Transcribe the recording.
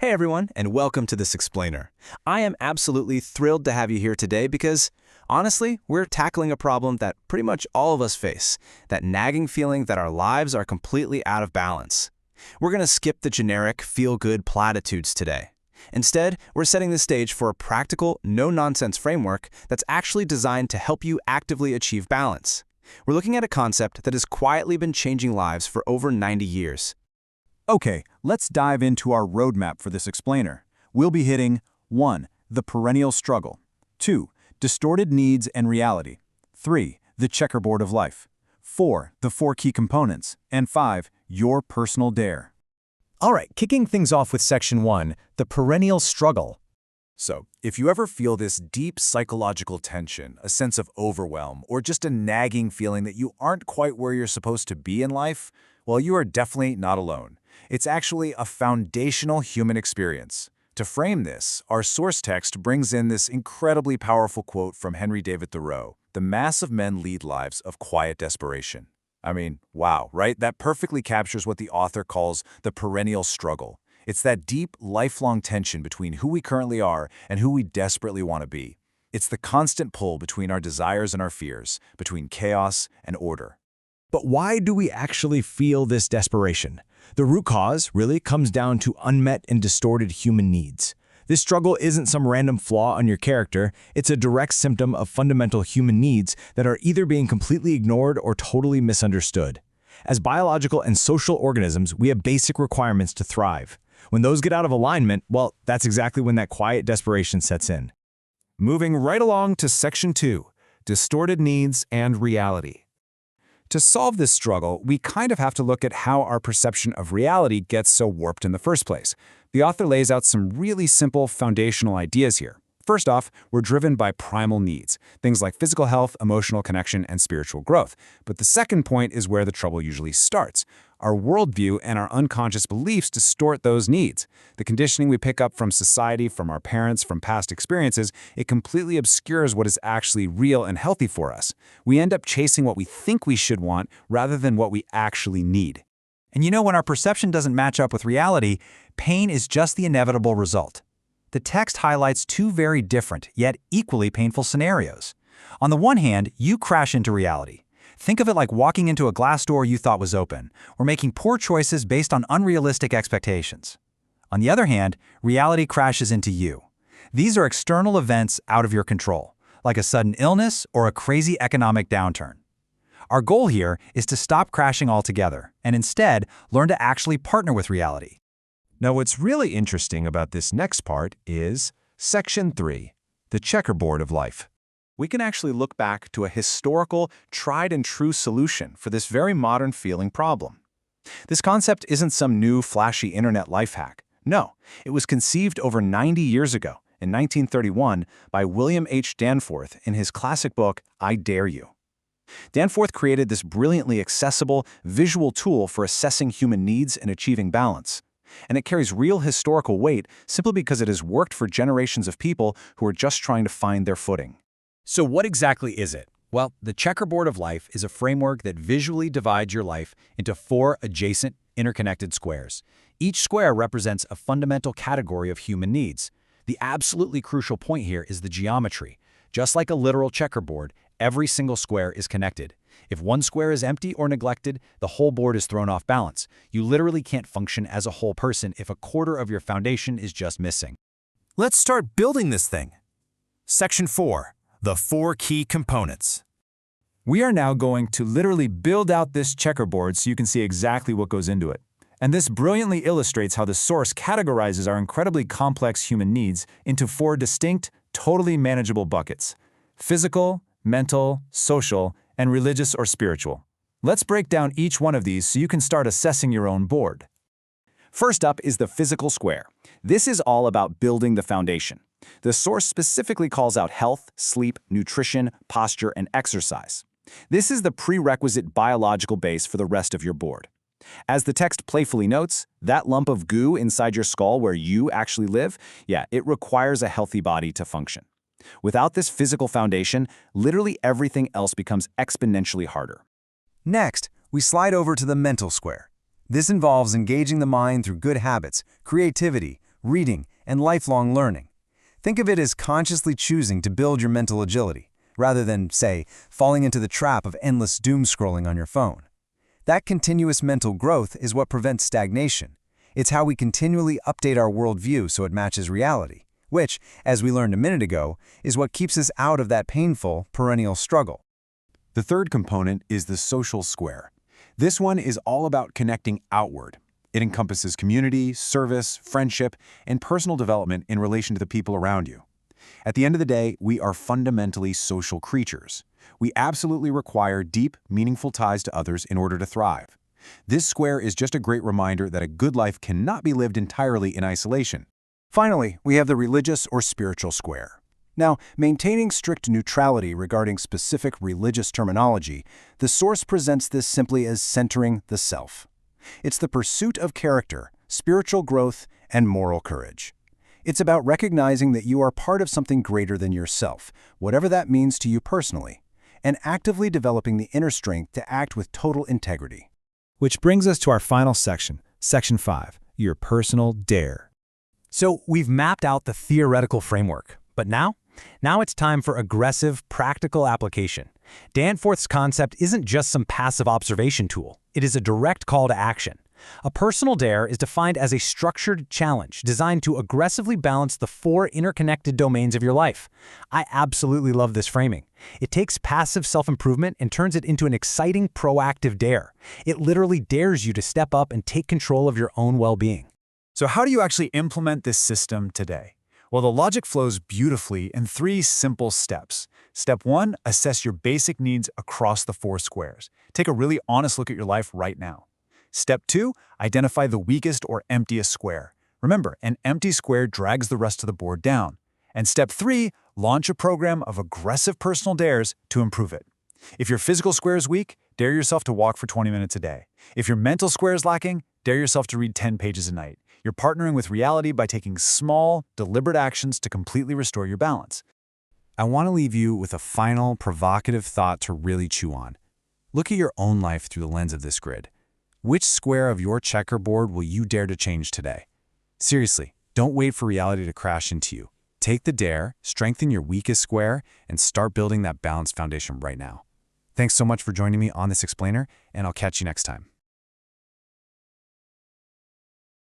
Hey everyone, and welcome to This Explainer. I am absolutely thrilled to have you here today because, honestly, we're tackling a problem that pretty much all of us face, that nagging feeling that our lives are completely out of balance. We're going to skip the generic, feel-good platitudes today. Instead, we're setting the stage for a practical, no-nonsense framework that's actually designed to help you actively achieve balance. We're looking at a concept that has quietly been changing lives for over 90 years. Okay, let's dive into our roadmap for this explainer. We'll be hitting 1. The perennial struggle. 2. Distorted needs and reality. 3. The checkerboard of life. 4. The 4 key components. And 5. Your personal dare. All right, kicking things off with Section 1, the perennial struggle. So, if you ever feel this deep psychological tension, a sense of overwhelm, or just a nagging feeling that you aren't quite where you're supposed to be in life, well, you are definitely not alone. It's actually a foundational human experience. To frame this, our source text brings in this incredibly powerful quote from Henry David Thoreau: "The mass of men lead lives of quiet desperation." I mean, wow, right? That perfectly captures what the author calls the perennial struggle. It's that deep, lifelong tension between who we currently are and who we desperately want to be. It's the constant pull between our desires and our fears, between chaos and order. But why do we actually feel this desperation? The root cause really comes down to unmet and distorted human needs. This struggle isn't some random flaw on your character, it's a direct symptom of fundamental human needs that are either being completely ignored or totally misunderstood. As biological and social organisms, we have basic requirements to thrive. When those get out of alignment, well, that's exactly when that quiet desperation sets in. Moving right along to Section 2, Distorted Needs and Reality. To solve this struggle, we kind of have to look at how our perception of reality gets so warped in the first place. The author lays out some really simple foundational ideas here. First off, we're driven by primal needs, things like physical health, emotional connection, and spiritual growth. But the second point is where the trouble usually starts. Our worldview and our unconscious beliefs distort those needs. The conditioning we pick up from society, from our parents, from past experiences, it completely obscures what is actually real and healthy for us. We end up chasing what we think we should want rather than what we actually need. And when our perception doesn't match up with reality, pain is just the inevitable result. The text highlights two very different, yet equally painful scenarios. On the one hand, you crash into reality. Think of it like walking into a glass door you thought was open, or making poor choices based on unrealistic expectations. On the other hand, reality crashes into you. These are external events out of your control, like a sudden illness or a crazy economic downturn. Our goal here is to stop crashing altogether, and instead learn to actually partner with reality. Now, what's really interesting about this next part is Section 3, the checkerboard of life. We can actually look back to a historical, tried-and-true solution for this very modern-feeling problem. This concept isn't some new, flashy internet life hack. No, it was conceived over 90 years ago, in 1931, by William H. Danforth in his classic book, I Dare You. Danforth created this brilliantly accessible, visual tool for assessing human needs and achieving balance. And it carries real historical weight simply because it has worked for generations of people who are just trying to find their footing. So what exactly is it? Well, the checkerboard of life is a framework that visually divides your life into 4 adjacent, interconnected squares. Each square represents a fundamental category of human needs. The absolutely crucial point here is the geometry. Just like a literal checkerboard, every single square is connected. If one square is empty or neglected, the whole board is thrown off balance. You literally can't function as a whole person if a quarter of your foundation is just missing. Let's start building this thing. Section 4, the 4 key components. We are now going to literally build out this checkerboard so you can see exactly what goes into it. And this brilliantly illustrates how the source categorizes our incredibly complex human needs into 4 distinct, totally manageable buckets: physical, mental, social, and religious or spiritual. Let's break down each one of these so you can start assessing your own board. First up is the physical square. This is all about building the foundation. The source specifically calls out health, sleep, nutrition, posture, and exercise. This is the prerequisite biological base for the rest of your board. As the text playfully notes, that lump of goo inside your skull where you actually live, it requires a healthy body to function. Without this physical foundation, literally everything else becomes exponentially harder. Next, we slide over to the mental square. This involves engaging the mind through good habits, creativity, reading, and lifelong learning. Think of it as consciously choosing to build your mental agility, rather than, say, falling into the trap of endless doom scrolling on your phone. That continuous mental growth is what prevents stagnation. It's how we continually update our worldview so it matches reality, which, as we learned a minute ago, is what keeps us out of that painful, perennial struggle. The third component is the social square. This one is all about connecting outward. It encompasses community, service, friendship, and personal development in relation to the people around you. At the end of the day, we are fundamentally social creatures. We absolutely require deep, meaningful ties to others in order to thrive. This square is just a great reminder that a good life cannot be lived entirely in isolation. Finally, we have the religious or spiritual square. Now, maintaining strict neutrality regarding specific religious terminology, the source presents this simply as centering the self. It's the pursuit of character, spiritual growth, and moral courage. It's about recognizing that you are part of something greater than yourself, whatever that means to you personally, and actively developing the inner strength to act with total integrity. Which brings us to our final section, Section 5, your personal dare. So we've mapped out the theoretical framework, but now it's time for aggressive, practical application. Danforth's concept isn't just some passive observation tool. It is a direct call to action. A personal dare is defined as a structured challenge designed to aggressively balance the 4 interconnected domains of your life. I absolutely love this framing. It takes passive self-improvement and turns it into an exciting, proactive dare. It literally dares you to step up and take control of your own well-being. So how do you actually implement this system today? Well, the logic flows beautifully in 3 simple steps. Step 1, assess your basic needs across the 4 squares. Take a really honest look at your life right now. Step 2, identify the weakest or emptiest square. Remember, an empty square drags the rest of the board down. And step 3, launch a program of aggressive personal dares to improve it. If your physical square is weak, dare yourself to walk for 20 minutes a day. If your mental square is lacking, dare yourself to read 10 pages a night. You're partnering with reality by taking small, deliberate actions to completely restore your balance. I want to leave you with a final, provocative thought to really chew on. Look at your own life through the lens of this grid. Which square of your checkerboard will you dare to change today? Seriously, don't wait for reality to crash into you. Take the dare, strengthen your weakest square, and start building that balanced foundation right now. Thanks so much for joining me on this explainer, and I'll catch you next time.